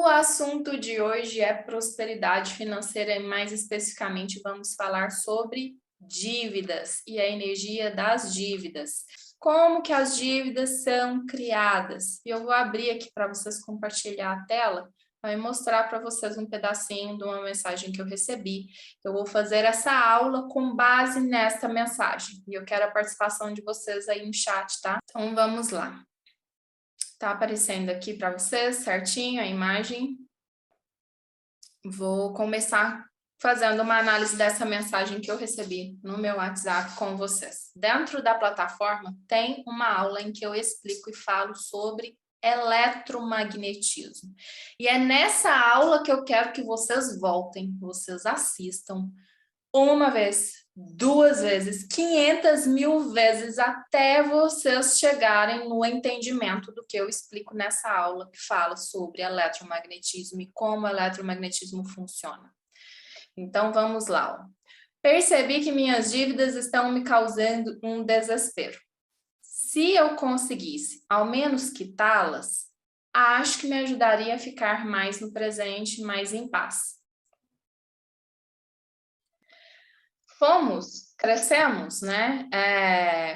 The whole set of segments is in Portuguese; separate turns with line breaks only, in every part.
O assunto de hoje é prosperidade financeira e mais especificamente vamos falar sobre dívidas e a energia das dívidas. Como que as dívidas são criadas? E eu vou abrir aqui para vocês compartilhar a tela, vai mostrar para vocês um pedacinho de uma mensagem que eu recebi. Eu vou fazer essa aula com base nesta mensagem e eu quero a participação de vocês aí no chat, tá? Então vamos lá. Tá aparecendo aqui para vocês certinho a imagem. Vou começar fazendo uma análise dessa mensagem que eu recebi no meu WhatsApp com vocês. Dentro da plataforma tem uma aula em que eu explico e falo sobre eletromagnetismo. E é nessa aula que eu quero que vocês voltem, vocês assistam uma vez, duas vezes, 500 mil vezes, até vocês chegarem no entendimento do que eu explico nessa aula que fala sobre eletromagnetismo e como o eletromagnetismo funciona. Então, vamos lá. Ó. Percebi que minhas dívidas estão me causando um desespero. Se eu conseguisse, ao menos quitá-las, acho que me ajudaria a ficar mais no presente, mais em paz. Crescemos, né,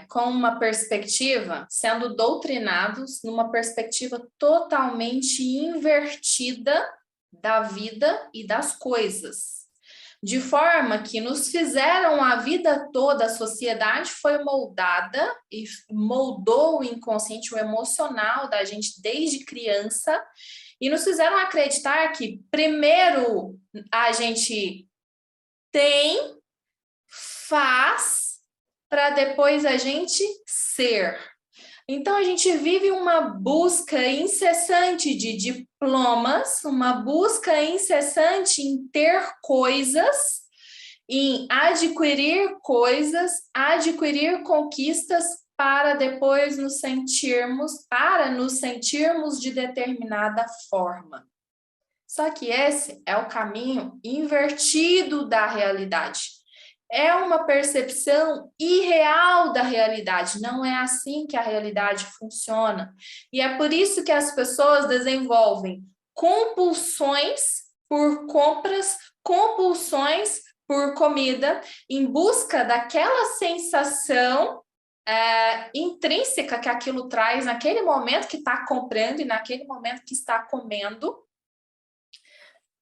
com uma perspectiva, sendo doutrinados numa perspectiva totalmente invertida da vida e das coisas. De forma que nos fizeram a vida toda, a sociedade foi moldada e moldou o inconsciente, o emocional da gente desde criança, e nos fizeram acreditar que primeiro a gente tem, faz, para depois a gente ser. Então, a gente vive uma busca incessante de diplomas, uma busca incessante em ter coisas, em adquirir coisas, adquirir conquistas para depois nos sentirmos de determinada forma. Só que esse é o caminho invertido da realidade. É uma percepção irreal da realidade, não é assim que a realidade funciona. E é por isso que as pessoas desenvolvem compulsões por compras, compulsões por comida, em busca daquela sensação intrínseca que aquilo traz naquele momento que está comprando e naquele momento que está comendo,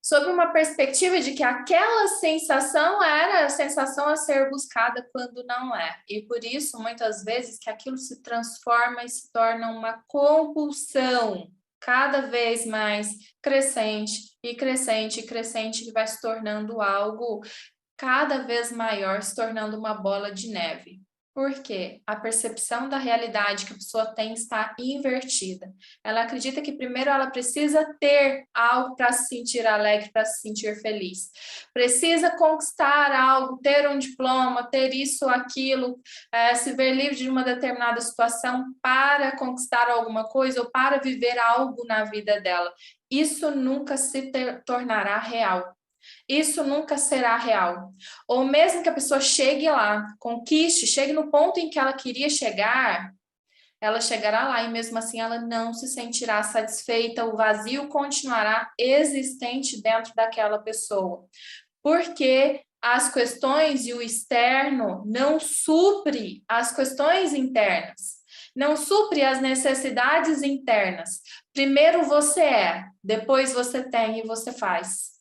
sob uma perspectiva de que aquela sensação era a sensação a ser buscada quando não é. E por isso, muitas vezes, que aquilo se transforma e se torna uma compulsão, cada vez mais crescente e crescente e crescente, que vai se tornando algo cada vez maior, se tornando uma bola de neve. Por quê? A percepção da realidade que a pessoa tem está invertida. Ela acredita que primeiro ela precisa ter algo para se sentir alegre, para se sentir feliz. Precisa conquistar algo, ter um diploma, ter isso, aquilo, se ver livre de uma determinada situação para conquistar alguma coisa ou para viver algo na vida dela. Isso nunca se tornará real. Isso nunca será real. Ou mesmo que a pessoa chegue lá, conquiste, chegue no ponto em que ela queria chegar, ela chegará lá e mesmo assim ela não se sentirá satisfeita, o vazio continuará existente dentro daquela pessoa. Porque as questões e o externo não supre as questões internas, não supre as necessidades internas. Primeiro você é, depois você tem e você faz.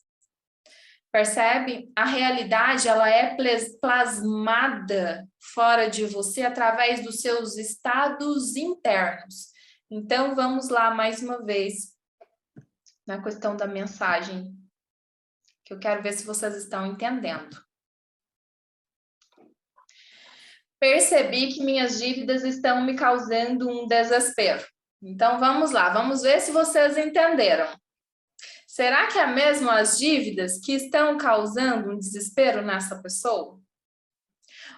Percebe? A realidade, ela é plasmada fora de você através dos seus estados internos. Então, vamos lá mais uma vez na questão da mensagem, que eu quero ver se vocês estão entendendo. Percebi que minhas dívidas estão me causando um desespero. Então, vamos lá, vamos ver se vocês entenderam. Será que é mesmo as dívidas que estão causando um desespero nessa pessoa?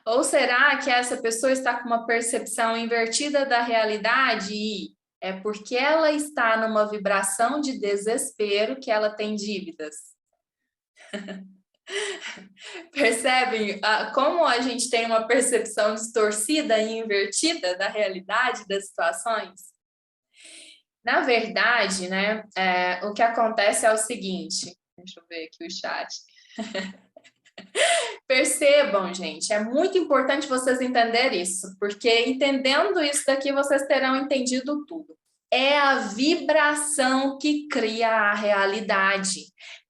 Ou será que essa pessoa está com uma percepção invertida da realidade e é porque ela está numa vibração de desespero que ela tem dívidas? Percebem como a gente tem uma percepção distorcida e invertida da realidade das situações? Na verdade, né, o que acontece é o seguinte, deixa eu ver aqui o chat. Percebam, gente, é muito importante vocês entenderem isso, porque entendendo isso daqui, vocês terão entendido tudo. É a vibração que cria a realidade.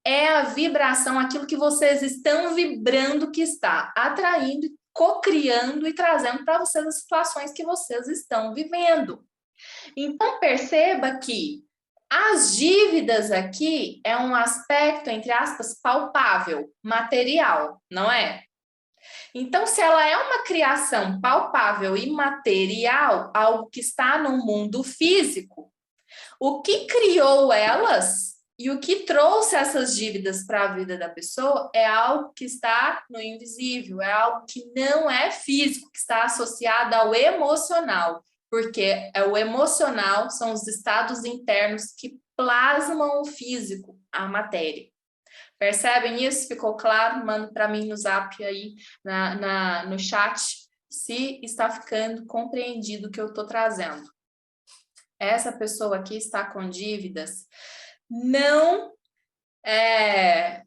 É a vibração, aquilo que vocês estão vibrando, que está atraindo, co-criando e trazendo para vocês as situações que vocês estão vivendo. Então, perceba que as dívidas aqui é um aspecto, entre aspas, palpável, material, não é? Então, se ela é uma criação palpável e material, algo que está no mundo físico, o que criou elas e o que trouxe essas dívidas para a vida da pessoa é algo que está no invisível, é algo que não é físico, que está associado ao emocional, porque o emocional são os estados internos que plasmam o físico, a matéria. Percebem isso? Ficou claro? Manda para mim no zap aí, no chat, se está ficando compreendido o que eu estou trazendo. Essa pessoa aqui está com dívidas, não é...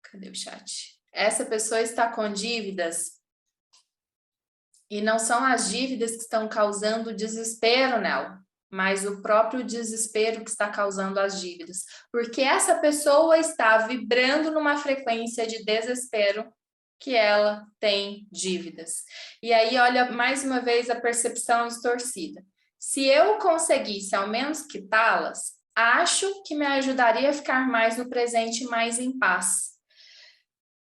Cadê o chat? Essa pessoa está com dívidas e não são as dívidas que estão causando desespero nela, mas o próprio desespero que está causando as dívidas. Porque essa pessoa está vibrando numa frequência de desespero que ela tem dívidas. E aí, olha, mais uma vez, a percepção distorcida. Se eu conseguisse ao menos quitá-las, acho que me ajudaria a ficar mais no presente e mais em paz.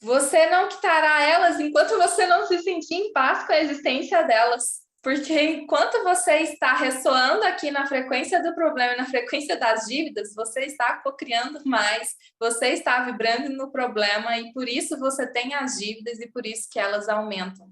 Você não quitará elas enquanto você não se sentir em paz com a existência delas. Porque enquanto você está ressoando aqui na frequência do problema, na frequência das dívidas, você está co-criando mais, você está vibrando no problema e por isso você tem as dívidas e por isso que elas aumentam.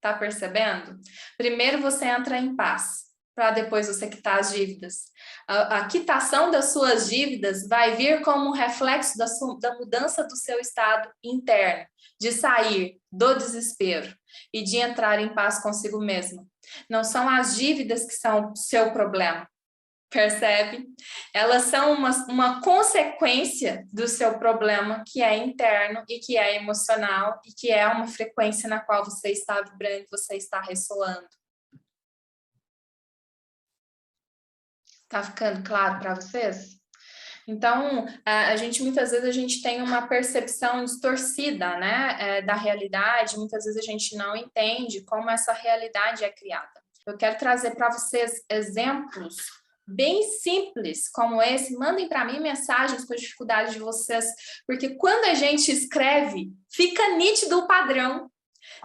Tá percebendo? Primeiro você entra em paz, para depois você quitar as dívidas. A quitação das suas dívidas vai vir como um reflexo da mudança do seu estado interno, de sair do desespero e de entrar em paz consigo mesmo. Não são as dívidas que são o seu problema, percebe? Elas são uma consequência do seu problema que é interno e que é emocional e que é uma frequência na qual você está vibrando, você está ressoando. Tá ficando claro para vocês? Então, muitas vezes a gente tem uma percepção distorcida, né, da realidade, muitas vezes a gente não entende como essa realidade é criada. Eu quero trazer para vocês exemplos bem simples como esse. Mandem para mim mensagens com as dificuldades de vocês, porque quando a gente escreve, fica nítido o padrão,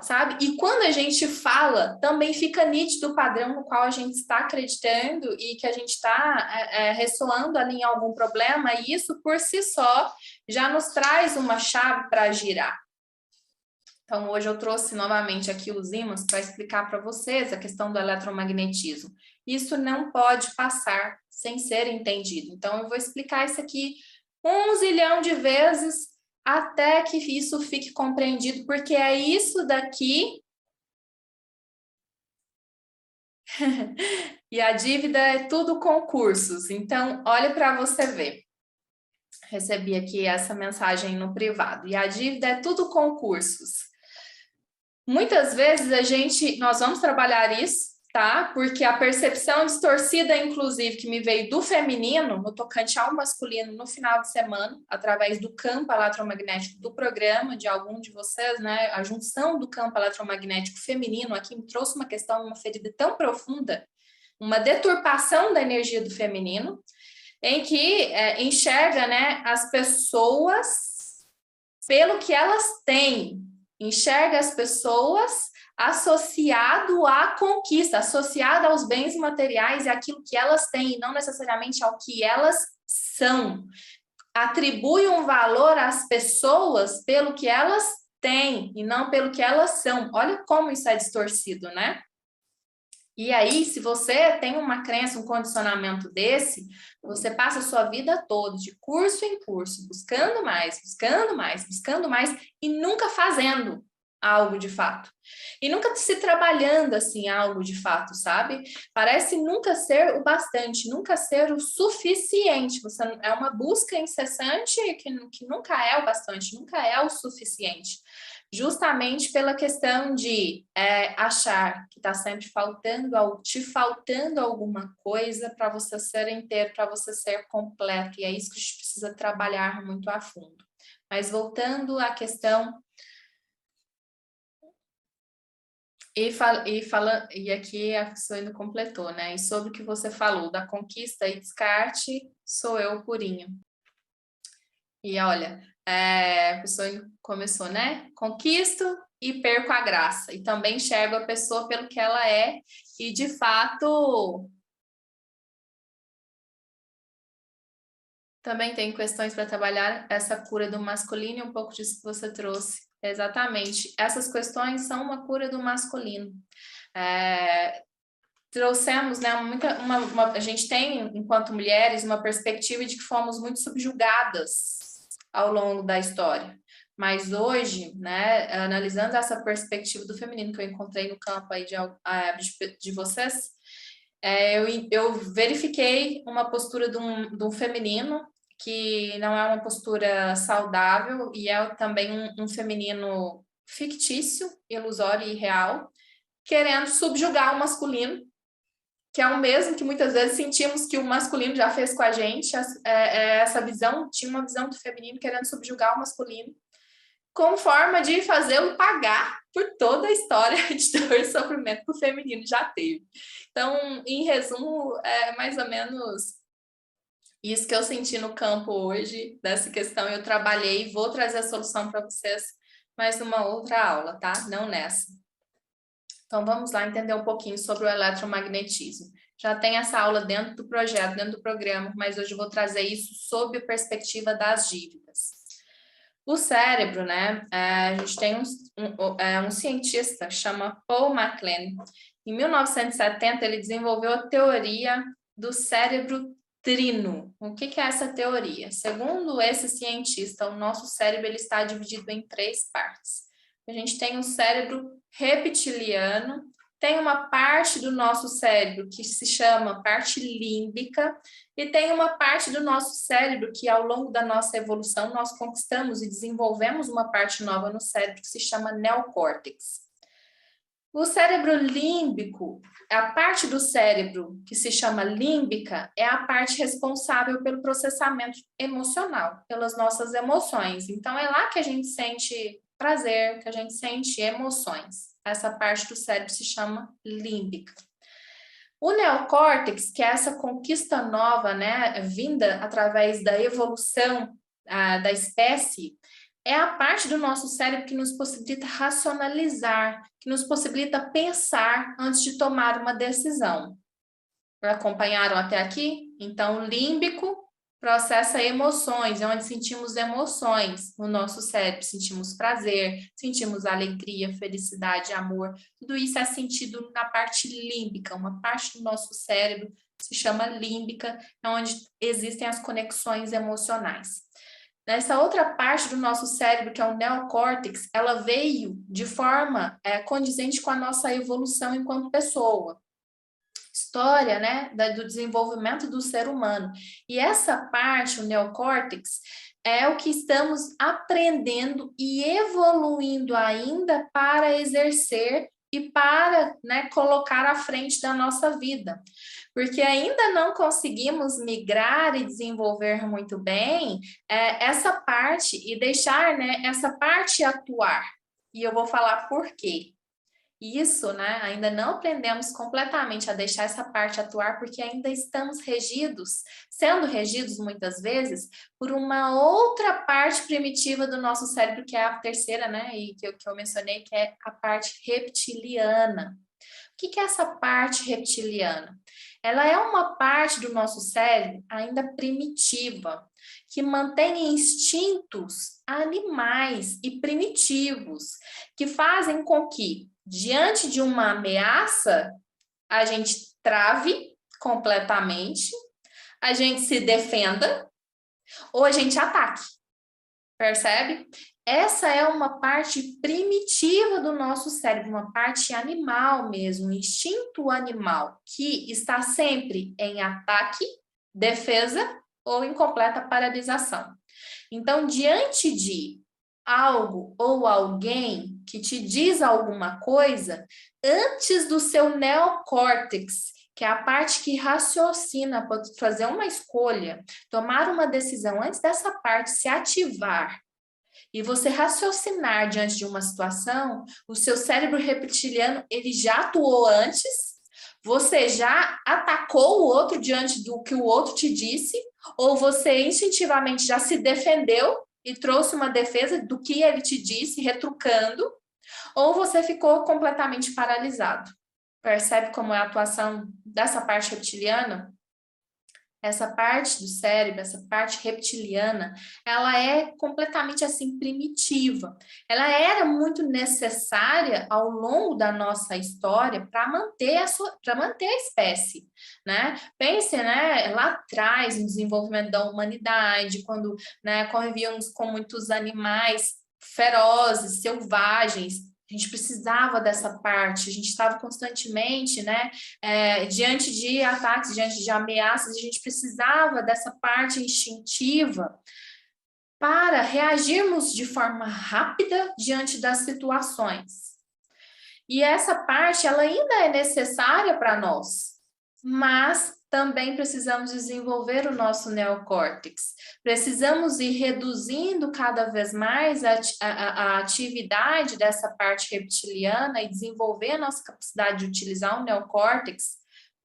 sabe? E quando a gente fala, também fica nítido o padrão no qual a gente está acreditando e que a gente está ressoando ali em algum problema, e isso por si só já nos traz uma chave para girar. Então, hoje eu trouxe novamente aqui os ímãs para explicar para vocês a questão do eletromagnetismo. Isso não pode passar sem ser entendido. Então, eu vou explicar isso aqui 1 zilhão de vezes até que isso fique compreendido, porque é isso daqui. E a dívida é tudo concursos. Então, olha para você ver. Recebi aqui essa mensagem no privado. E a dívida é tudo concursos. Muitas vezes nós vamos trabalhar isso, tá? Porque a percepção distorcida, inclusive, que me veio do feminino, no tocante ao masculino, no final de semana, através do campo eletromagnético do programa de algum de vocês, né? A junção do campo eletromagnético feminino aqui me trouxe uma questão, uma ferida tão profunda, uma deturpação da energia do feminino, em que enxerga, né, as pessoas pelo que elas têm, enxerga as pessoas associado à conquista, associado aos bens materiais e àquilo que elas têm, e não necessariamente ao que elas são. Atribui um valor às pessoas pelo que elas têm e não pelo que elas são. Olha como isso é distorcido, né? E aí, se você tem uma crença, um condicionamento desse, você passa a sua vida toda de curso em curso, buscando mais, buscando mais, buscando mais e nunca fazendo. algo de fato. E nunca se trabalhando assim algo de fato, sabe? Parece nunca ser o bastante, nunca ser o suficiente. Você é uma busca incessante que nunca é o bastante, nunca é o suficiente. Justamente pela questão de achar que está sempre te faltando alguma coisa para você ser inteiro, para você ser completo. E é isso que a gente precisa trabalhar muito a fundo. Mas voltando à questão e aqui a Soine completou, né? E sobre o que você falou da conquista e descarte, sou eu purinho. E olha, a pessoa começou, né? Conquisto e perco a graça. E também enxergo a pessoa pelo que ela é. E de fato, também tem questões para trabalhar essa cura do masculino e um pouco disso que você trouxe. Exatamente. Essas questões são uma cura do masculino. Trouxemos, né, a gente tem, enquanto mulheres, uma perspectiva de que fomos muito subjugadas ao longo da história. Mas hoje, né, analisando essa perspectiva do feminino que eu encontrei no campo aí de vocês, eu verifiquei uma postura de um feminino que não é uma postura saudável e é também um feminino fictício, ilusório e real, querendo subjugar o masculino, que é o mesmo que muitas vezes sentimos que o masculino já fez com a gente, essa visão, tinha uma visão do feminino querendo subjugar o masculino, como forma de fazê-lo pagar por toda a história de dor e sofrimento que o feminino já teve. Então, em resumo, é mais ou menos isso que eu senti no campo hoje, dessa questão, eu trabalhei e vou trazer a solução para vocês mais numa outra aula, tá? Não nessa. Então, vamos lá entender um pouquinho sobre o eletromagnetismo. Já tem essa aula dentro do projeto, dentro do programa, mas hoje eu vou trazer isso sob a perspectiva das dívidas. O cérebro, né? A gente tem um cientista que chama Paul MacLean. Em 1970, ele desenvolveu a teoria do cérebro trino. O que é essa teoria? Segundo esse cientista, o nosso cérebro ele está dividido em 3 partes. A gente tem um cérebro reptiliano, tem uma parte do nosso cérebro que se chama parte límbica e tem uma parte do nosso cérebro que ao longo da nossa evolução nós conquistamos e desenvolvemos uma parte nova no cérebro que se chama neocórtex. O cérebro límbico, a parte do cérebro que se chama límbica, é a parte responsável pelo processamento emocional, pelas nossas emoções. Então é lá que a gente sente prazer, que a gente sente emoções. Essa parte do cérebro se chama límbica. O neocórtex, que é essa conquista nova, né, vinda através da evolução da espécie, é a parte do nosso cérebro que nos possibilita racionalizar, que nos possibilita pensar antes de tomar uma decisão. Acompanharam até aqui? Então, o límbico processa emoções, é onde sentimos emoções no nosso cérebro, sentimos prazer, sentimos alegria, felicidade, amor, tudo isso é sentido na parte límbica, uma parte do nosso cérebro se chama límbica, é onde existem as conexões emocionais. Nessa outra parte do nosso cérebro, que é o neocórtex, ela veio de forma condizente com a nossa evolução enquanto pessoa. História, né, do desenvolvimento do ser humano. E essa parte, o neocórtex, é o que estamos aprendendo e evoluindo ainda para exercer e para, né, colocar à frente da nossa vida. Porque ainda não conseguimos migrar e desenvolver muito bem essa parte e deixar, né, essa parte atuar. E eu vou falar por quê. Isso, né, ainda não aprendemos completamente a deixar essa parte atuar, porque ainda estamos sendo regidos muitas vezes por uma outra parte primitiva do nosso cérebro, que é a terceira, né, e que eu mencionei, que é a parte reptiliana. O que é essa parte reptiliana? Ela é uma parte do nosso cérebro ainda primitiva, que mantém instintos animais e primitivos, que fazem com que, diante de uma ameaça, a gente trave completamente, a gente se defenda ou a gente ataque. Percebe? Essa é uma parte primitiva do nosso cérebro, uma parte animal mesmo, um instinto animal, que está sempre em ataque, defesa ou em completa paralisação. Então, diante de algo ou alguém que te diz alguma coisa, antes do seu neocórtex, que é a parte que raciocina para fazer uma escolha, tomar uma decisão, antes dessa parte se ativar e você raciocinar diante de uma situação, o seu cérebro reptiliano, ele já atuou antes, você já atacou o outro diante do que o outro te disse, ou você instintivamente já se defendeu e trouxe uma defesa do que ele te disse, retrucando, ou você ficou completamente paralisado. Percebe como é a atuação dessa parte reptiliana? Essa parte do cérebro, essa parte reptiliana, ela é completamente assim primitiva. Ela era muito necessária ao longo da nossa história para manter a espécie, né? Pense, né, lá atrás no desenvolvimento da humanidade, quando, né, convivíamos com muitos animais ferozes, selvagens. A gente precisava dessa parte, a gente estava constantemente, né, diante de ataques, diante de ameaças, a gente precisava dessa parte instintiva para reagirmos de forma rápida diante das situações. E essa parte, ela ainda é necessária para nós, mas também precisamos desenvolver o nosso neocórtex. Precisamos ir reduzindo cada vez mais a atividade dessa parte reptiliana e desenvolver a nossa capacidade de utilizar o neocórtex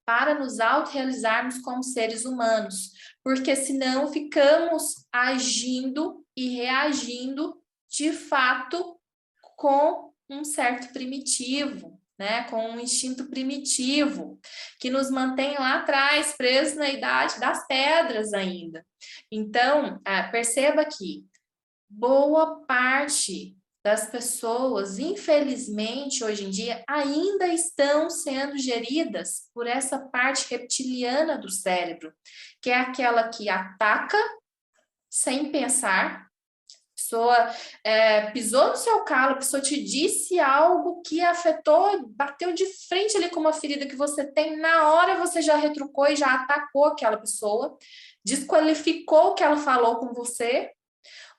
para nos autorrealizarmos como seres humanos, porque senão ficamos agindo e reagindo de fato com um certo primitivo, né, com um instinto primitivo, que nos mantém lá atrás, presos na idade das pedras ainda. Então, perceba que boa parte das pessoas, infelizmente, hoje em dia, ainda estão sendo geridas por essa parte reptiliana do cérebro, que é aquela que ataca sem pensar. Pessoa pisou no seu calo, a pessoa te disse algo que afetou, bateu de frente ali com uma ferida que você tem, na hora você já retrucou e já atacou aquela pessoa, desqualificou o que ela falou com você,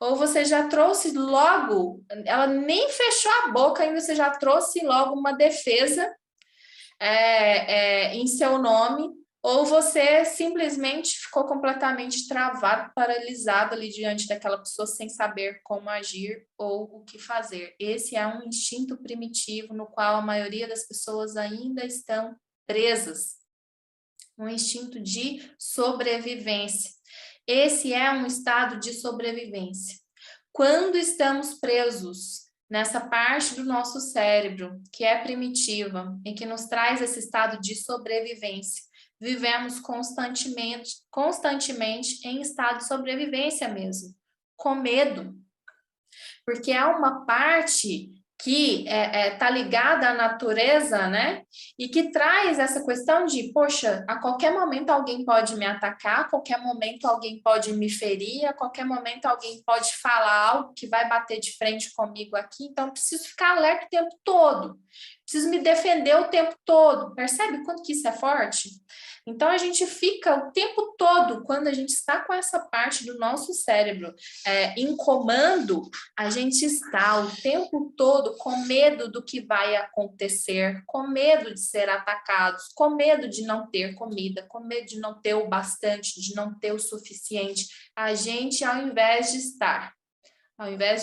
ou você já trouxe logo, ela nem fechou a boca ainda, você já trouxe logo uma defesa em seu nome, ou você simplesmente ficou completamente travado, paralisado ali diante daquela pessoa sem saber como agir ou o que fazer. Esse é um instinto primitivo no qual a maioria das pessoas ainda estão presas. Um instinto de sobrevivência. Esse é um estado de sobrevivência. Quando estamos presos nessa parte do nosso cérebro que é primitiva e que nos traz esse estado de sobrevivência, vivemos constantemente em estado de sobrevivência mesmo, com medo, porque é uma parte que está ligada à natureza, né? E que traz essa questão de, poxa, a qualquer momento alguém pode me atacar, a qualquer momento alguém pode me ferir, a qualquer momento alguém pode falar algo que vai bater de frente comigo aqui, então eu preciso ficar alerta o tempo todo, preciso me defender o tempo todo. Percebe quanto que isso é forte? Então, a gente fica o tempo todo, quando a gente está com essa parte do nosso cérebro em comando, a gente está o tempo todo com medo do que vai acontecer, com medo de ser atacados, com medo de não ter comida, com medo de não ter o bastante, de não ter o suficiente. A gente, ao invés de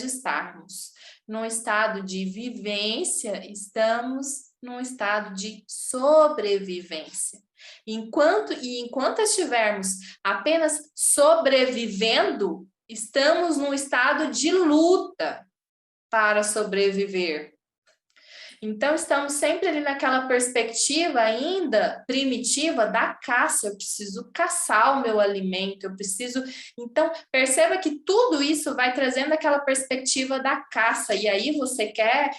estarmos num estado de vivência, estamos num estado de sobrevivência. Enquanto estivermos apenas sobrevivendo, estamos num estado de luta para sobreviver. Então, estamos sempre ali naquela perspectiva ainda primitiva da caça. Eu preciso caçar o meu alimento, eu preciso... Então, perceba que tudo isso vai trazendo aquela perspectiva da caça. E aí você quer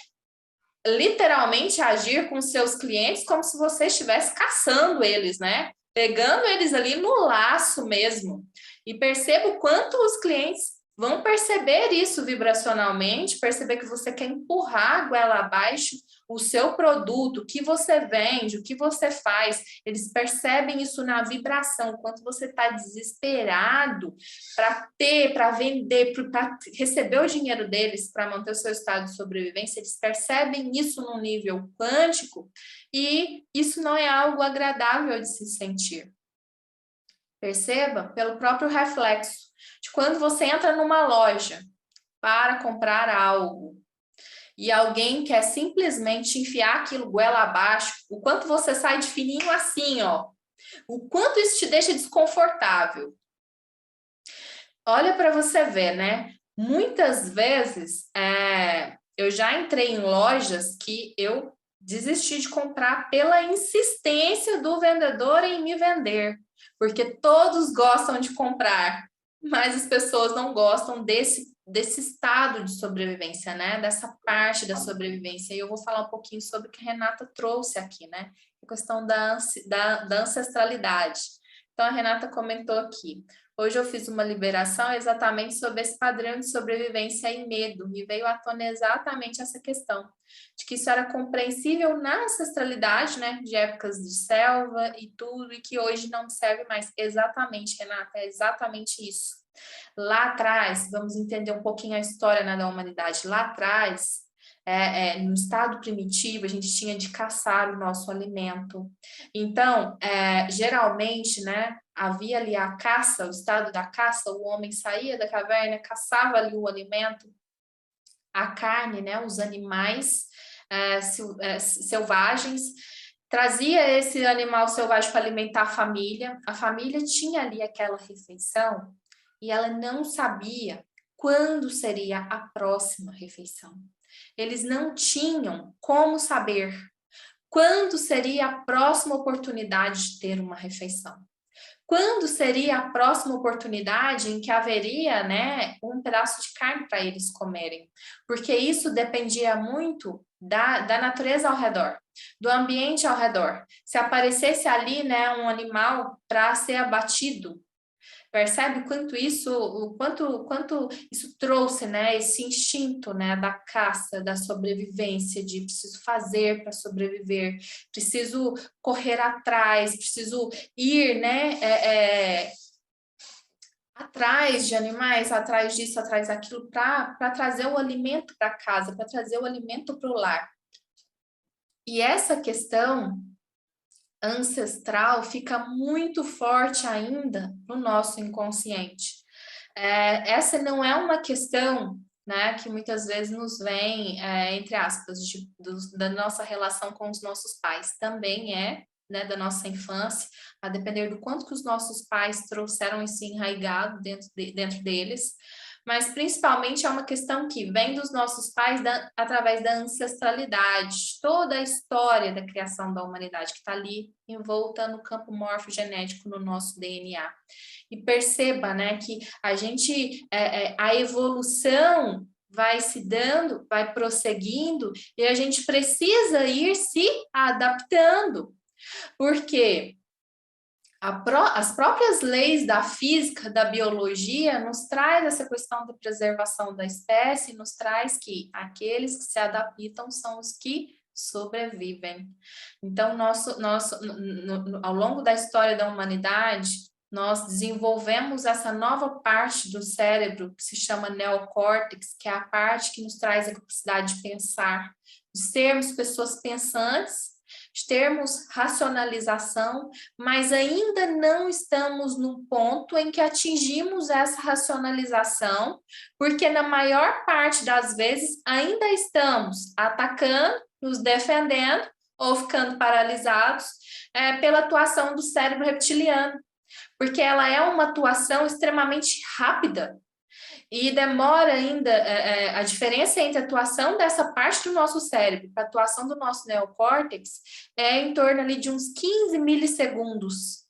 literalmente agir com seus clientes como se você estivesse caçando eles, né? Pegando eles ali no laço mesmo. E perceba o quanto os clientes vão perceber isso vibracionalmente, perceber que você quer empurrar a goela abaixo o seu produto, o que você vende, o que você faz. Eles percebem isso na vibração, quanto você está desesperado para ter, para vender, para receber o dinheiro deles, para manter o seu estado de sobrevivência. Eles percebem isso num nível quântico e isso não é algo agradável de se sentir. Perceba pelo próprio reflexo de quando você entra numa loja para comprar algo e alguém quer simplesmente enfiar aquilo goela abaixo, o quanto você sai de fininho assim, ó. O quanto isso te deixa desconfortável. Olha para você ver, né? Muitas vezes eu já entrei em lojas que eu desisti de comprar pela insistência do vendedor em me vender, porque todos gostam de comprar, mas as pessoas não gostam desse estado de sobrevivência, né? Dessa parte da sobrevivência. E eu vou falar um pouquinho sobre o que a Renata trouxe aqui, né? A questão da ancestralidade. Então, a Renata comentou aqui. Hoje eu fiz uma liberação exatamente sobre esse padrão de sobrevivência e medo. Me veio à tona exatamente essa questão, de que isso era compreensível na ancestralidade, né? De épocas de selva e tudo, e que hoje não serve mais. Exatamente, Renata, é exatamente isso. Lá atrás, vamos entender um pouquinho a história, né, da humanidade. Lá atrás, no estado primitivo, a gente tinha de caçar o nosso alimento. Então, geralmente, né, havia ali a caça, o estado da caça, o homem saía da caverna, caçava ali o alimento, a carne, né, os animais selvagens, trazia esse animal selvagem para alimentar a família tinha ali aquela refeição e ela não sabia quando seria a próxima refeição. Eles não tinham como saber quando seria a próxima oportunidade de ter uma refeição. Quando seria a próxima oportunidade em que haveria, né, um pedaço de carne para eles comerem? Porque isso dependia muito da natureza ao redor, do ambiente ao redor. Se aparecesse ali, né, um animal para ser abatido, percebe o quanto isso trouxe, né, esse instinto, né, da caça, da sobrevivência, de preciso fazer para sobreviver, preciso correr atrás, preciso ir, né, atrás de animais, atrás disso, atrás daquilo, para trazer o alimento para casa, para trazer o alimento para o lar. E essa questão ancestral fica muito forte ainda no nosso inconsciente. Essa não é uma questão, né, que muitas vezes nos vem, entre aspas, da nossa relação com os nossos pais. Também né, da nossa infância, a depender do quanto que os nossos pais trouxeram isso enraigado dentro deles, mas principalmente é uma questão que vem dos nossos pais através da ancestralidade, toda a história da criação da humanidade que está ali envolta no campo morfogenético no nosso DNA. E perceba, né, que a evolução vai se dando, vai prosseguindo, e a gente precisa ir se adaptando, porque as próprias leis da física, da biologia, nos traz essa questão da preservação da espécie, nos traz que aqueles que se adaptam são os que sobrevivem. Então, ao longo da história da humanidade, nós desenvolvemos essa nova parte do cérebro que se chama neocórtex, que é a parte que nos traz a capacidade de pensar, de sermos pessoas pensantes, de termos racionalização, mas ainda não estamos no ponto em que atingimos essa racionalização, porque na maior parte das vezes ainda estamos atacando, nos defendendo ou ficando paralisados pela atuação do cérebro reptiliano, porque ela é uma atuação extremamente rápida. E demora ainda, a diferença entre a atuação dessa parte do nosso cérebro para a atuação do nosso neocórtex é em torno ali de uns 15 milissegundos.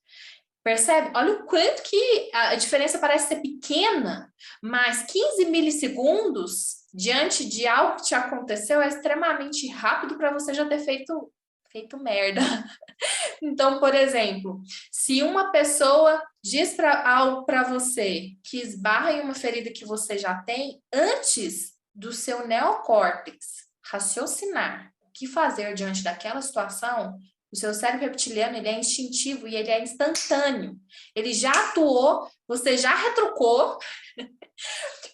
Percebe? Olha o quanto que a diferença parece ser pequena, mas 15 milissegundos diante de algo que te aconteceu é extremamente rápido para você já ter feito feito merda. Então, por exemplo, se uma pessoa diz algo para você que esbarra em uma ferida que você já tem, antes do seu neocórtex raciocinar o que fazer diante daquela situação, o seu cérebro reptiliano ele é instintivo e ele é instantâneo. Ele já atuou, você já retrucou,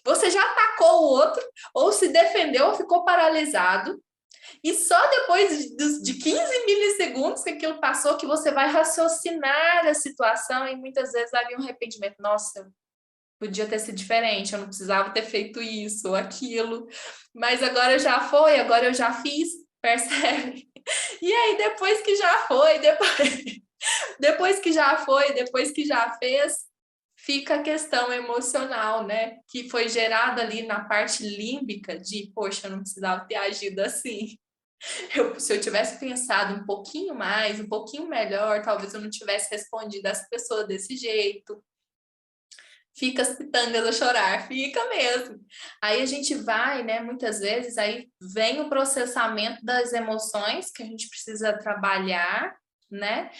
você já atacou o outro, ou se defendeu, ou ficou paralisado. E só depois de 15 milissegundos que aquilo passou, que você vai raciocinar a situação e muitas vezes havia um arrependimento. Nossa, podia ter sido diferente, eu não precisava ter feito isso ou aquilo. Mas agora já foi, agora eu já fiz, percebe? E aí, depois que já foi, depois que já foi, depois que já fez, fica a questão emocional, né? Que foi gerada ali na parte límbica de, poxa, eu não precisava ter agido assim. Se eu tivesse pensado um pouquinho mais, um pouquinho melhor, talvez eu não tivesse respondido essa pessoa desse jeito. Fica as pitangas a chorar, fica mesmo. Aí a gente vai, né, muitas vezes, aí vem o processamento das emoções que a gente precisa trabalhar, né,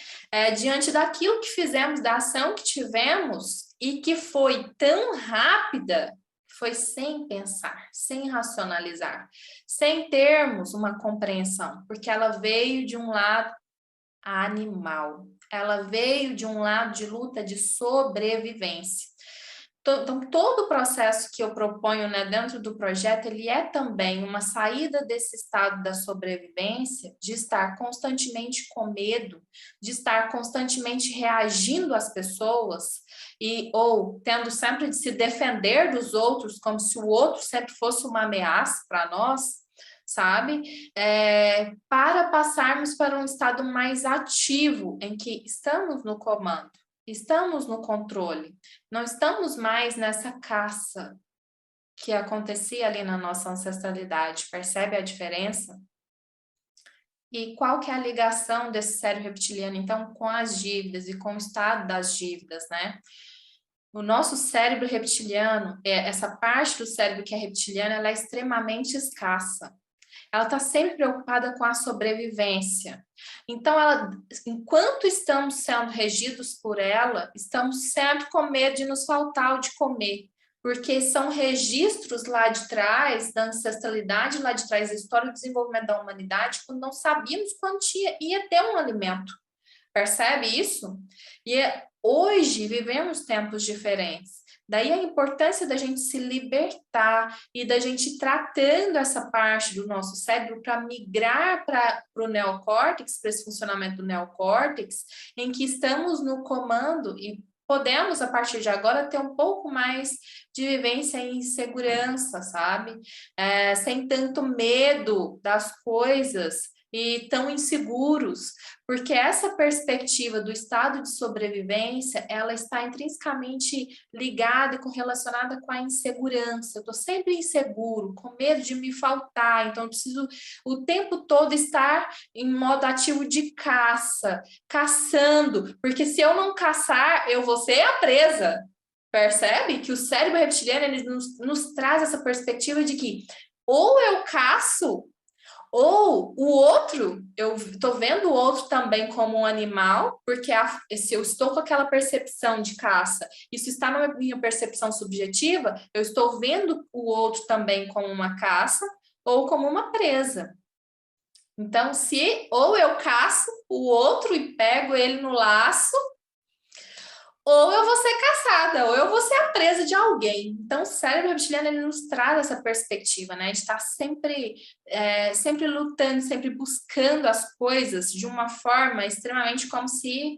diante daquilo que fizemos, da ação que tivemos e que foi tão rápida, foi sem pensar, sem racionalizar, sem termos uma compreensão, porque ela veio de um lado animal, ela veio de um lado de luta de sobrevivência. Então, todo o processo que eu proponho, né, dentro do projeto, ele é também uma saída desse estado da sobrevivência, de estar constantemente com medo, de estar constantemente reagindo às pessoas, ou tendo sempre de se defender dos outros, como se o outro sempre fosse uma ameaça para nós, sabe? Para passarmos para um estado mais ativo, em que estamos no comando. Estamos no controle, não estamos mais nessa caça que acontecia ali na nossa ancestralidade. Percebe a diferença? E qual que é a ligação desse cérebro reptiliano, então, com as dívidas e com o estado das dívidas, né? O nosso cérebro reptiliano, essa parte do cérebro que é reptiliana, ela é extremamente escassa. Ela está sempre preocupada com a sobrevivência. Então, enquanto estamos sendo regidos por ela, estamos sempre com medo de nos faltar o de comer, porque são registros lá de trás, da ancestralidade lá de trás, da história do desenvolvimento da humanidade, quando não sabíamos quando ia ter um alimento. Percebe isso? E hoje vivemos tempos diferentes. Daí a importância da gente se libertar e da gente ir tratando essa parte do nosso cérebro para migrar para o neocórtex, para esse funcionamento do neocórtex, em que estamos no comando e podemos, a partir de agora, ter um pouco mais de vivência em segurança, sabe? Sem tanto medo das coisas e tão inseguros, porque essa perspectiva do estado de sobrevivência, ela está intrinsecamente ligada e correlacionada com a insegurança. Eu estou sempre inseguro, com medo de me faltar, então eu preciso o tempo todo estar em modo ativo de caça, caçando, porque se eu não caçar, eu vou ser a presa. Percebe que o cérebro reptiliano ele nos traz essa perspectiva de que ou eu caço, ou o outro, eu estou vendo o outro também como um animal, porque se eu estou com aquela percepção de caça, isso está na minha percepção subjetiva, eu estou vendo o outro também como uma caça ou como uma presa. Então, ou eu caço o outro e pego ele no laço, ou eu vou ser caçada, ou eu vou ser a presa de alguém. Então, o cérebro reptiliano ele nos traz essa perspectiva, né? De estar sempre lutando, sempre buscando as coisas de uma forma extremamente como se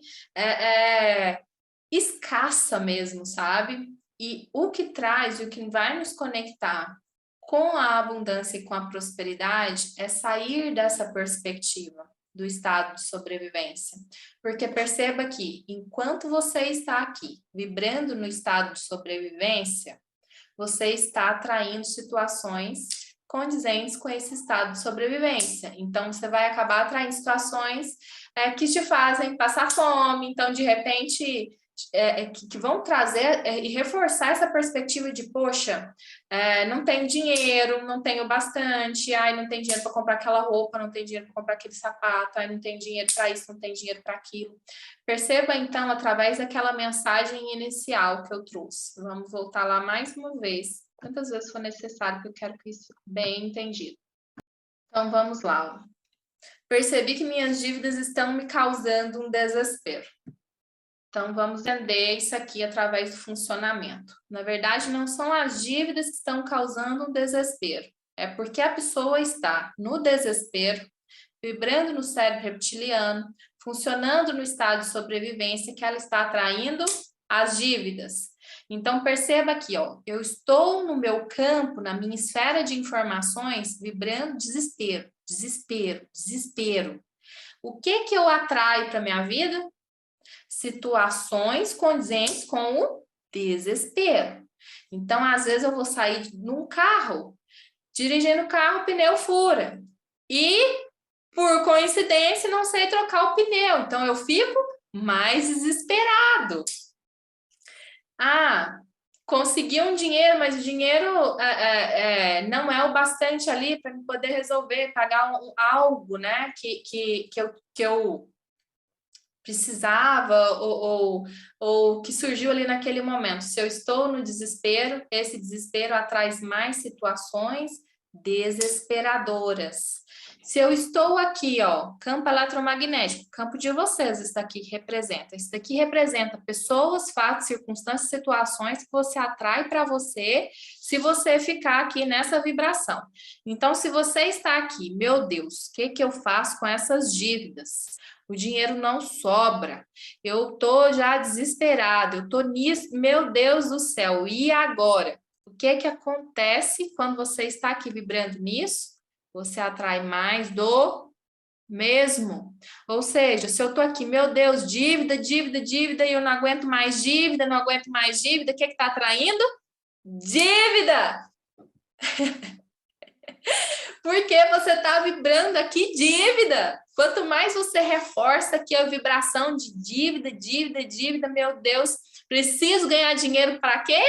escassa mesmo, sabe? E o que traz, o que vai nos conectar com a abundância e com a prosperidade é sair dessa perspectiva do estado de sobrevivência. Porque perceba que, enquanto você está aqui, vibrando no estado de sobrevivência, você está atraindo situações condizentes com esse estado de sobrevivência. Então, você vai acabar atraindo situações que te fazem passar fome. Então, de repente, que vão trazer e reforçar essa perspectiva de, poxa, não tenho dinheiro, não tenho bastante, ai, não tem dinheiro para comprar aquela roupa, não tem dinheiro para comprar aquele sapato, ai, não tem dinheiro para isso, não tem dinheiro para aquilo. Perceba, então, através daquela mensagem inicial que eu trouxe. Vamos voltar lá mais uma vez, quantas vezes for necessário, porque eu quero que isso fique bem entendido. Então, vamos lá. Percebi que minhas dívidas estão me causando um desespero. Então, vamos entender isso aqui através do funcionamento. Na verdade, não são as dívidas que estão causando um desespero. É porque a pessoa está no desespero, vibrando no cérebro reptiliano, funcionando no estado de sobrevivência, que ela está atraindo as dívidas. Então, perceba aqui, ó, eu estou no meu campo, na minha esfera de informações, vibrando desespero, desespero, desespero. O que eu atraio para minha vida? Situações condizentes com o desespero. Então, às vezes, eu vou sair num carro, dirigindo o carro, o pneu fura. E, por coincidência, não sei trocar o pneu. Então, eu fico mais desesperado. Ah, consegui um dinheiro, mas o dinheiro não é o bastante ali para poder resolver, pagar algo, né, que eu precisava ou que surgiu ali naquele momento. Se eu estou no desespero, esse desespero atrai mais situações desesperadoras. Se eu estou aqui, ó, campo eletromagnético, campo de vocês, isso daqui representa. Isso daqui representa pessoas, fatos, circunstâncias, situações que você atrai para você se você ficar aqui nessa vibração. Então, se você está aqui, meu Deus, o que eu faço com essas dívidas? O dinheiro não sobra, eu tô já desesperado, eu tô nisso, meu Deus do céu, e agora? O que acontece quando você está aqui vibrando nisso? Você atrai mais do mesmo. Ou seja, se eu tô aqui, meu Deus, dívida, dívida, dívida, e eu não aguento mais dívida, não aguento mais dívida, o que tá atraindo? Dívida! Porque você está vibrando aqui dívida. Quanto mais você reforça aqui a vibração de dívida, dívida, dívida, meu Deus, preciso ganhar dinheiro para quê?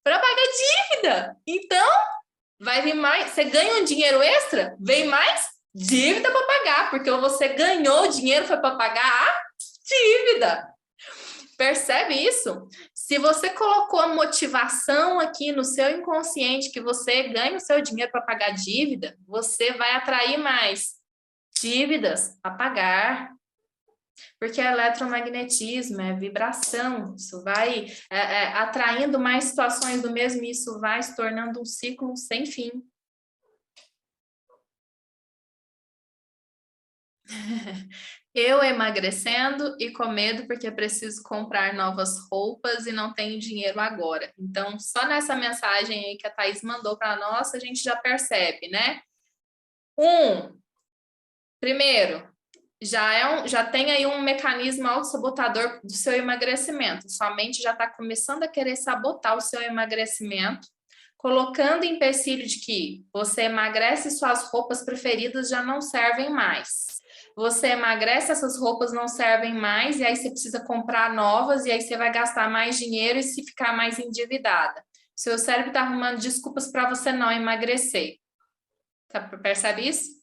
Para pagar dívida. Então, vai vir mais. Você ganha um dinheiro extra, vem mais dívida para pagar, porque você ganhou dinheiro foi para pagar a dívida. Percebe isso? Se você colocou a motivação aqui no seu inconsciente que você ganha o seu dinheiro para pagar dívida, você vai atrair mais dívidas a pagar. Porque é eletromagnetismo, é vibração, isso vai atraindo mais situações do mesmo e isso vai se tornando um ciclo sem fim. Eu emagrecendo e com medo porque preciso comprar novas roupas e não tenho dinheiro agora. Então, só nessa mensagem aí que a Thaís mandou para nós, a gente já percebe, né? Primeiro, já tem aí um mecanismo autossabotador do seu emagrecimento. Sua mente já está começando a querer sabotar o seu emagrecimento, colocando empecilho de que você emagrece e suas roupas preferidas já não servem mais. Você emagrece, essas roupas não servem mais, e aí você precisa comprar novas, e aí você vai gastar mais dinheiro e se ficar mais endividada. Seu cérebro está arrumando desculpas para você não emagrecer. Percebe isso?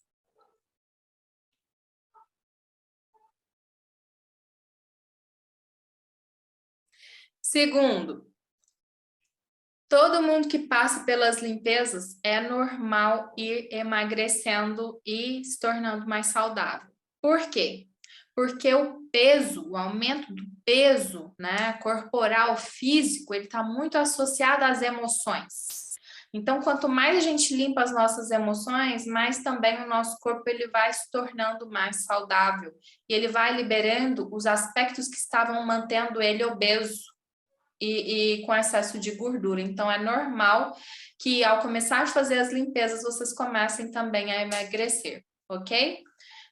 Segundo, todo mundo que passa pelas limpezas é normal ir emagrecendo e se tornando mais saudável. Por quê? Porque o peso, o aumento do peso, né, corporal, físico, ele está muito associado às emoções. Então, quanto mais a gente limpa as nossas emoções, mais também o nosso corpo ele vai se tornando mais saudável. E ele vai liberando os aspectos que estavam mantendo ele obeso. E com excesso de gordura. Então, é normal que ao começar a fazer as limpezas, vocês comecem também a emagrecer, ok?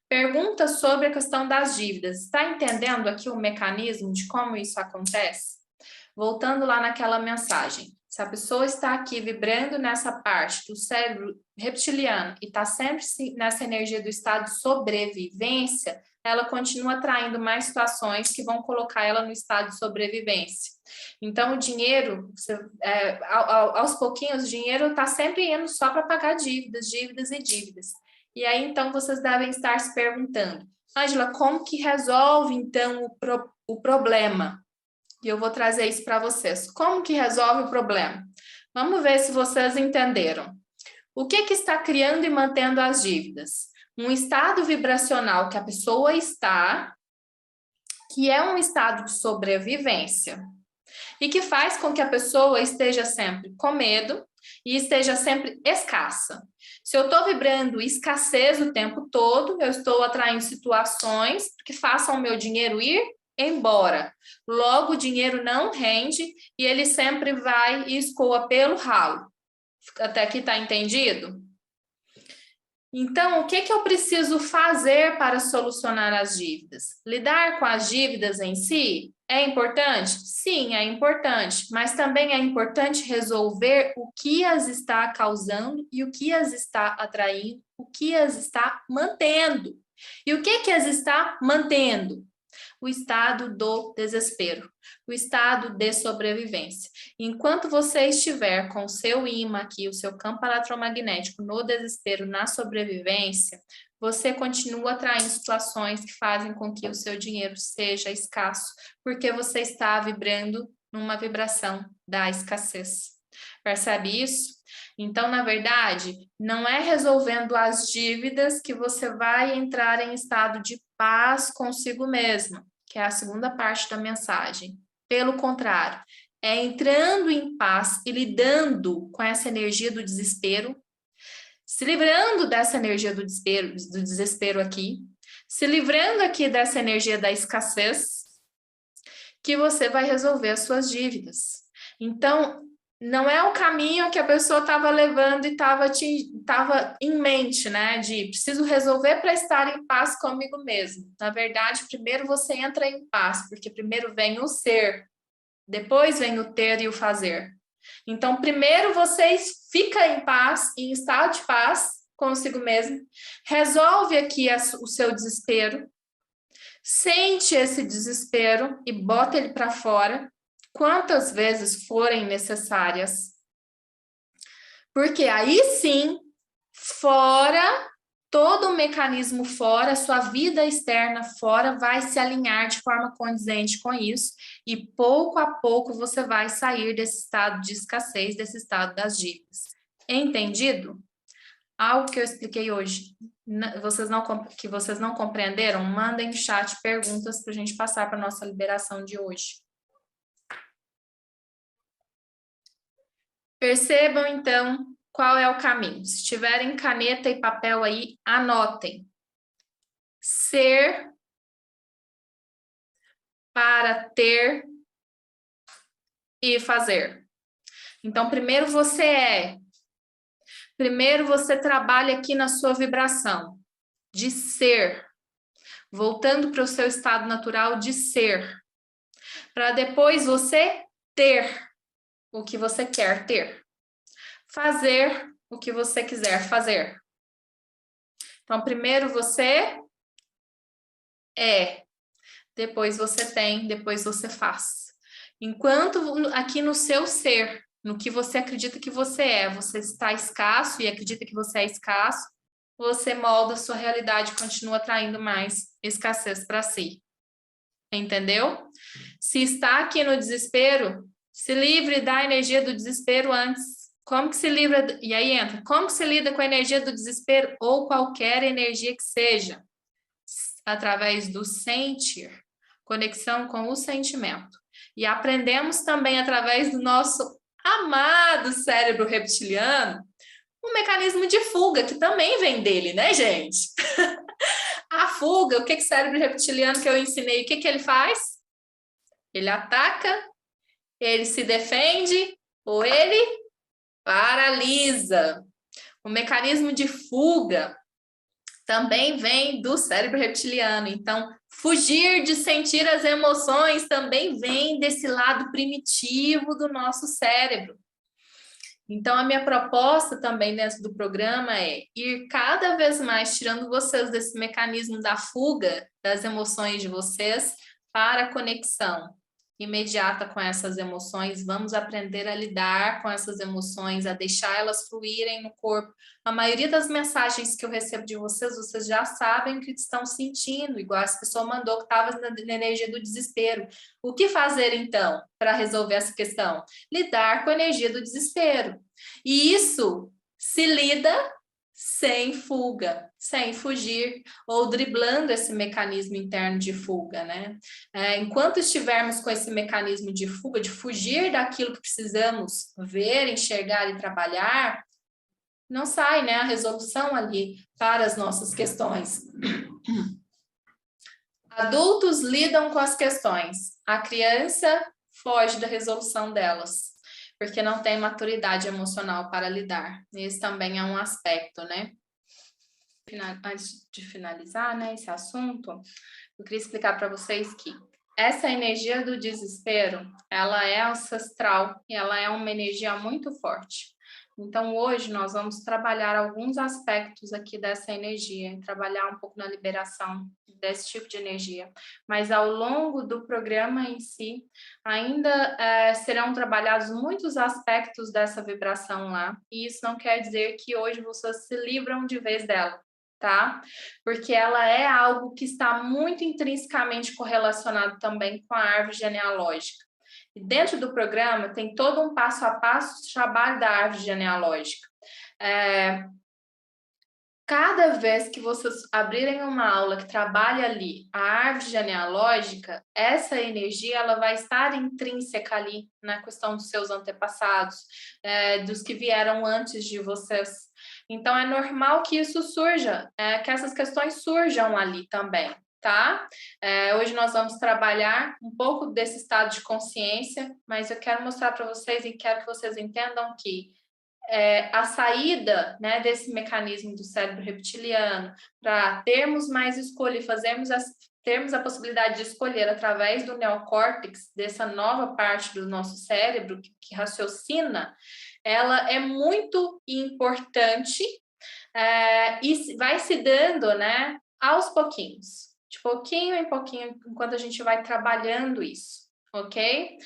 Pergunta sobre a questão das dívidas. Está entendendo aqui o mecanismo de como isso acontece? Voltando lá naquela mensagem. Se a pessoa está aqui vibrando nessa parte do cérebro reptiliano e está sempre nessa energia do estado de sobrevivência, ela continua atraindo mais situações que vão colocar ela no estado de sobrevivência. Então, o dinheiro, aos pouquinhos, o dinheiro está sempre indo só para pagar dívidas, dívidas e dívidas. E aí, então, vocês devem estar se perguntando, Ângela, como que resolve, então, o problema? E eu vou trazer isso para vocês. Como que resolve o problema? Vamos ver se vocês entenderam. O que está criando e mantendo as dívidas? Um estado vibracional que a pessoa está, que é um estado de sobrevivência, e que faz com que a pessoa esteja sempre com medo e esteja sempre escassa. Se eu estou vibrando escassez o tempo todo, eu estou atraindo situações que façam o meu dinheiro ir embora. Logo, o dinheiro não rende e ele sempre vai e escoa pelo ralo. Até aqui está entendido? Então, o que eu preciso fazer para solucionar as dívidas? Lidar com as dívidas em si é importante? Sim, é importante, mas também é importante resolver o que as está causando e o que as está atraindo, o que as está mantendo. E o que as está mantendo? O estado do desespero, o estado de sobrevivência. Enquanto você estiver com o seu ímã aqui, o seu campo eletromagnético no desespero, na sobrevivência, você continua atraindo situações que fazem com que o seu dinheiro seja escasso, porque você está vibrando numa vibração da escassez. Percebe isso? Então, na verdade, não é resolvendo as dívidas que você vai entrar em estado de paz consigo mesmo, que é a segunda parte da mensagem. Pelo contrário, é entrando em paz e lidando com essa energia do desespero, se livrando dessa energia do desespero aqui, se livrando aqui dessa energia da escassez, que você vai resolver as suas dívidas. Então, não é o caminho que a pessoa estava levando e estava em mente, né? De preciso resolver para estar em paz comigo mesmo. Na verdade, primeiro você entra em paz, porque primeiro vem o ser, depois vem o ter e o fazer. Então, primeiro você fica em paz, em estado de paz consigo mesmo, resolve aqui o seu desespero, sente esse desespero e bota ele para fora, quantas vezes forem necessárias. Porque aí sim, fora, todo o mecanismo fora, sua vida externa fora vai se alinhar de forma condizente com isso e pouco a pouco você vai sair desse estado de escassez, desse estado das dívidas. Entendido? Algo que eu expliquei hoje, que vocês não compreenderam, mandem no chat perguntas para a gente passar para a nossa liberação de hoje. Percebam, então, qual é o caminho. Se tiverem caneta e papel aí, anotem. Ser para ter e fazer. Então, primeiro você é. Primeiro você trabalha aqui na sua vibração de ser. Voltando para o seu estado natural de ser. Para depois você ter o que você quer ter. Fazer o que você quiser fazer. Então, primeiro você é, depois você tem, depois você faz. Enquanto aqui no seu ser, no que você acredita que você está escasso e acredita que você é escasso, você molda a sua realidade e continua atraindo mais escassez para si. Entendeu? Se está aqui no desespero, se livre da energia do desespero antes. Como que se livra? E aí entra. Como que se lida com a energia do desespero ou qualquer energia que seja? Através do sentir, conexão com o sentimento. E aprendemos também através do nosso amado cérebro reptiliano um mecanismo de fuga que também vem dele, né, gente? A fuga, o que o cérebro reptiliano que eu ensinei, o que ele faz? Ele ataca, ele se defende ou ele paralisa. O mecanismo de fuga também vem do cérebro reptiliano. Então, fugir de sentir as emoções também vem desse lado primitivo do nosso cérebro. Então, a minha proposta também dentro do programa é ir cada vez mais tirando vocês desse mecanismo da fuga das emoções de vocês para a conexão imediata com essas emoções. Vamos aprender a lidar com essas emoções, a deixar elas fluírem no corpo. A maioria das mensagens que eu recebo de vocês, vocês já sabem o que estão sentindo, igual essa pessoa mandou que estava na energia do desespero. O que fazer então para resolver essa questão? Lidar com a energia do desespero. E isso se lida sem fuga, sem fugir ou driblando esse mecanismo interno de fuga, né? Enquanto estivermos com esse mecanismo de fuga, de fugir daquilo que precisamos ver, enxergar e trabalhar, não sai, né, a resolução ali para as nossas questões. Adultos lidam com as questões, a criança foge da resolução delas, porque não tem maturidade emocional para lidar. Esse também é um aspecto, né? Antes de finalizar, né, esse assunto, eu queria explicar para vocês que essa energia do desespero, ela é ancestral e ela é uma energia muito forte. Então, hoje nós vamos trabalhar alguns aspectos aqui dessa energia, trabalhar um pouco na liberação desse tipo de energia. Mas ao longo do programa em si, ainda serão trabalhados muitos aspectos dessa vibração lá. E isso não quer dizer que hoje vocês se livram de vez dela, tá? Porque ela é algo que está muito intrinsecamente correlacionado também com a árvore genealógica. E dentro do programa tem todo um passo a passo de trabalho da árvore genealógica. Cada vez que vocês abrirem uma aula que trabalha ali a árvore genealógica, essa energia ela vai estar intrínseca ali na questão dos seus antepassados, dos que vieram antes de vocês. Então, é normal que isso surja, que essas questões surjam ali também, tá? Hoje nós vamos trabalhar um pouco desse estado de consciência, mas eu quero mostrar para vocês e quero que vocês entendam que a saída, né, desse mecanismo do cérebro reptiliano para termos mais escolha e termos a possibilidade de escolher através do neocórtex, dessa nova parte do nosso cérebro que raciocina, ela é muito importante e vai se dando, né, aos pouquinhos, de pouquinho em pouquinho, enquanto a gente vai trabalhando isso, ok?